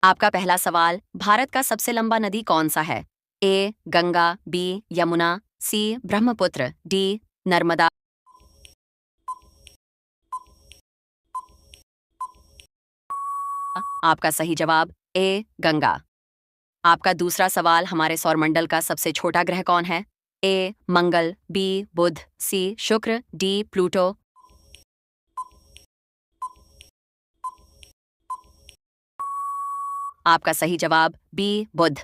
आपका पहला सवाल, भारत का सबसे लंबा नदी कौन सा है? ए गंगा, बी यमुना, सी ब्रह्मपुत्र, डी नर्मदा। आपका सही जवाब ए गंगा। आपका दूसरा सवाल, हमारे सौरमंडल का सबसे छोटा ग्रह कौन है? ए मंगल, बी बुध, सी शुक्र, डी प्लूटो। आपका सही जवाब बी बुध।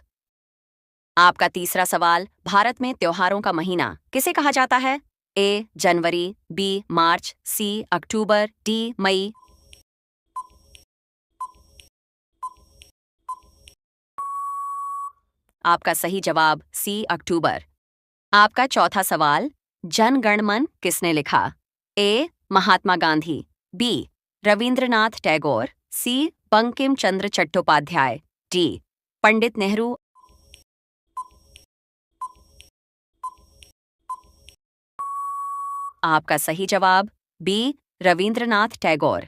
आपका तीसरा सवाल, भारत में त्योहारों का महीना किसे कहा जाता है? ए जनवरी, बी मार्च, सी अक्टूबर, डी मई। आपका सही जवाब सी अक्टूबर। आपका चौथा सवाल, जन गण मन किसने लिखा? ए महात्मा गांधी, बी रविंद्रनाथ टैगोर, सी बंकिम चंद्र चट्टोपाध्याय, डी पंडित नेहरू। आपका सही जवाब बी रविंद्रनाथ टैगोर।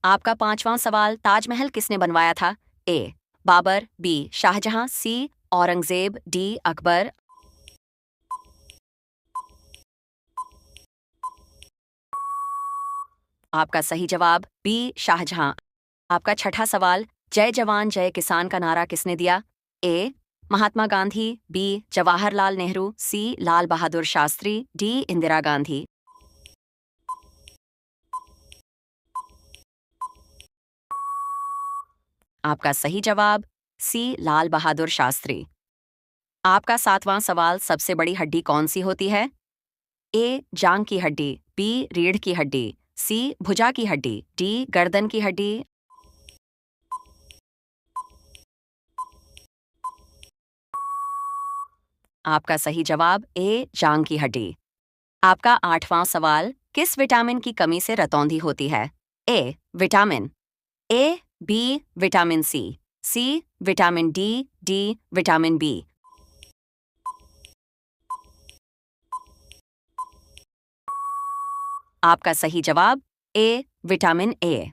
आपका पांचवां सवाल, ताजमहल किसने बनवाया था? ए बाबर, बी शाहजहां, सी औरंगजेब, डी अकबर। आपका सही जवाब बी शाहजहां। आपका छठा सवाल, जय जवान जय किसान का नारा किसने दिया? ए महात्मा गांधी, बी जवाहरलाल नेहरू, सी लाल बहादुर शास्त्री, डी इंदिरा गांधी। आपका सही जवाब सी लाल बहादुर शास्त्री। आपका सातवां सवाल, सबसे बड़ी हड्डी कौन सी होती है? ए जांग की हड्डी, बी रीढ़ की हड्डी, सी भुजा की हड्डी, डी गर्दन की हड्डी। आपका सही जवाब ए जांग की हड्डी। आपका आठवां सवाल, किस विटामिन की कमी से रतौंधी होती है? A vitamin A, B vitamin C vitamin D, D vitamin B. आपका सही जवाब ए विटामिन ए।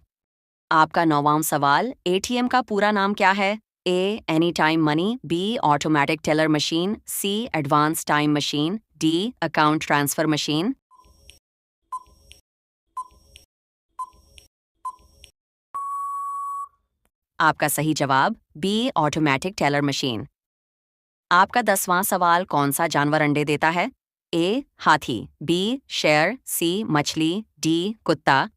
आपका नौवां सवाल, एटीएम का पूरा नाम क्या है? A any time money, B automatic teller machine, C advance time machine, D account transfer machine. आपका सही जवाब बी ऑटोमेटिक टेलर मशीन। आपका 10वां सवाल, कौन सा जानवर अंडे देता है? ए हाथी, बी शेर, सी मछली, डी कुत्ता।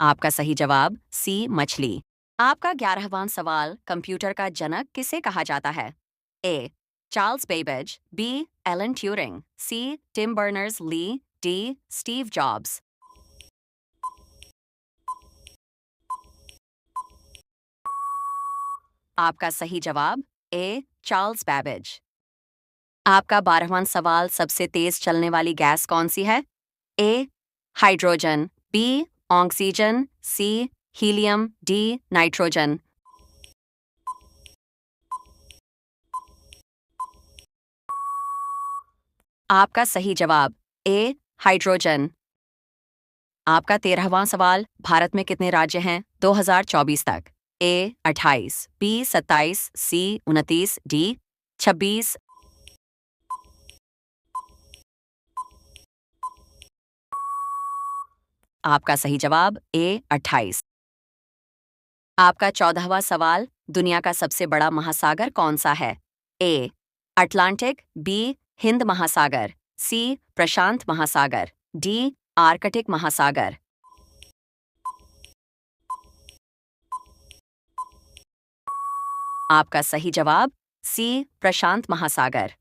आपका सही जवाब सी मछली। आपका 11वां सवाल, कंप्यूटर का जनक किसे कहा जाता है? A Charles Babbage, B Alan Turing, C Tim Berners Lee, D Steve Jobs. आपका सही जवाब ए चार्ल्स बेबेज। आपका 12वां सवाल, सबसे तेज चलने वाली गैस कौन सी है? ए हाइड्रोजन, बी ऑक्सीजन, सी हीलियम, डी नाइट्रोजन। आपका सही जवाब ए हाइड्रोजन। आपका 13वां सवाल, भारत में कितने राज्य हैं 2024 तक? ए 28, बी 27, सी 29, डी 26। आपका सही जवाब ए 28। आपका 14वां सवाल, दुनिया का सबसे बड़ा महासागर कौन सा है? ए अटलांटिक, बी हिंद महासागर, सी प्रशांत महासागर, डी आर्कटिक महासागर। आपका सही जवाब सी प्रशांत महासागर।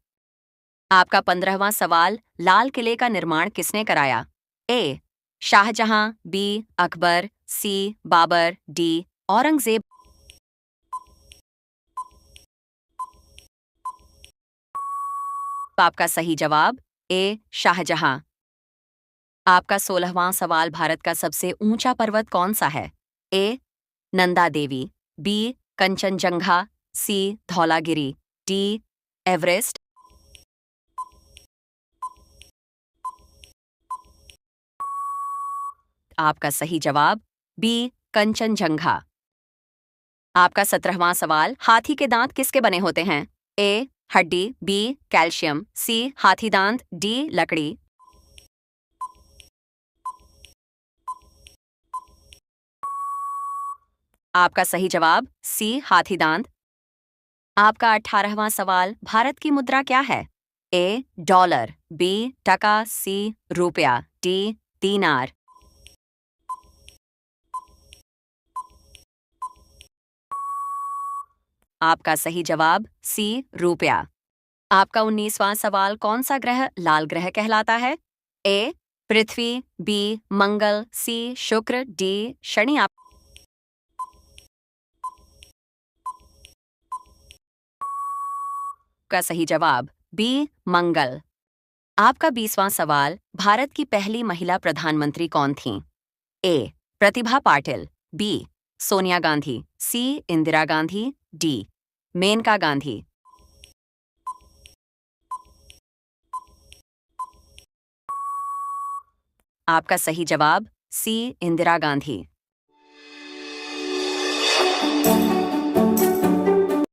आपका 15वां सवाल, लाल किले का निर्माण किसने कराया? ए शाहजहां, बी अकबर, सी बाबर, डी औरंगजेब। आपका सही जवाब ए शाहजहां। आपका 16वां सवाल, भारत का सबसे ऊंचा पर्वत कौन सा है? ए नंदा देवी, बी कंचनजंगा, सी धौलागिरी, डी एवरेस्ट। आपका सही जवाब बी कंचनजंगा। आपका 17वां सवाल, हाथी के दांत किसके बने होते हैं? ए हड्डी, बी कैल्शियम, सी हाथी दांत, डी लकड़ी। आपका सही जवाब सी हाथी दांत। आपका 18वां सवाल, भारत की मुद्रा क्या है? ए डॉलर, बी टका, सी रुपया, डी दीनार। आपका सही जवाब सी रुपया। आपका 19वां सवाल, कौन सा ग्रह लाल ग्रह कहलाता है? ए पृथ्वी, बी मंगल, सी शुक्र, डी शनि। आपका सही जवाब बी मंगल। आपका 20वां सवाल, भारत की पहली महिला प्रधानमंत्री कौन थीं? ए प्रतिभा पाटिल, बी सोनिया गांधी, सी इंदिरा गांधी, डी मेनका गांधी। आपका सही जवाब सी इंदिरा गांधी।